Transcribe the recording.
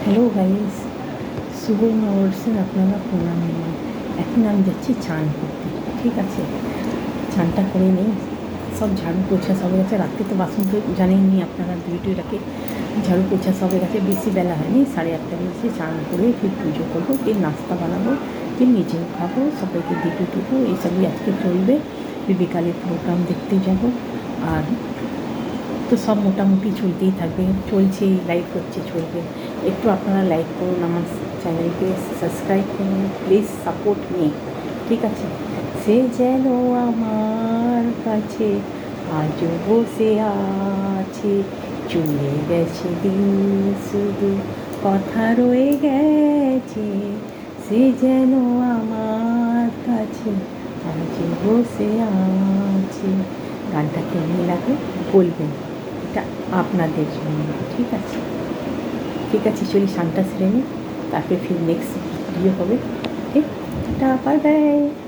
Hello guys, শুভ নববর্ষের আপনারা প্রণাম নিলাম। এখন আমি যাচ্ছি চান করতে, ঠিক আছে? চানটা করে নেই, সব ঝাড়ু পোছা সব গেছে। রাত্রে তো বাসন তো জানেননি আপনারা, ভিডিওটাকে ঝাড়ু পোছা সব গেছে। বেশি বেলা হয়নি, 8:30 বেজেছে। চান করে ফির পুজো করবো, ফির নাস্তা বানাবো, ফির নিজেও খাবো, সবাইকে দিতে টুকু এইসবই আজকে চলবে। বিকালে প্রোগ্রাম দেখতে যাব। আর তো সব মোটামুটি চলতেই থাকবে, চলছেই, লাইভ হচ্ছে, চলবে। একটু আপনারা লাইক করুন, আমার চ্যানেলকে সাবস্ক্রাইব করুন, প্লিজ সাপোর্ট মি, ঠিক আছে? সে যেন আমার কাছে আজও বসে আছে, চলে গেছে দিন, শুধু কথা রয়ে গেছে। সে যেন আমার কাছে আজও বসে আছে। গানটা কেমন লাগে বলবেন, এটা আপনাদের জন্য, ঠিক আছে? ঠিক আছে, চলি শানটা সেরে নিই, তারপরে ফির নেক্সট ভিডিও হবে। ঠিক, টাটা, বাই বাই।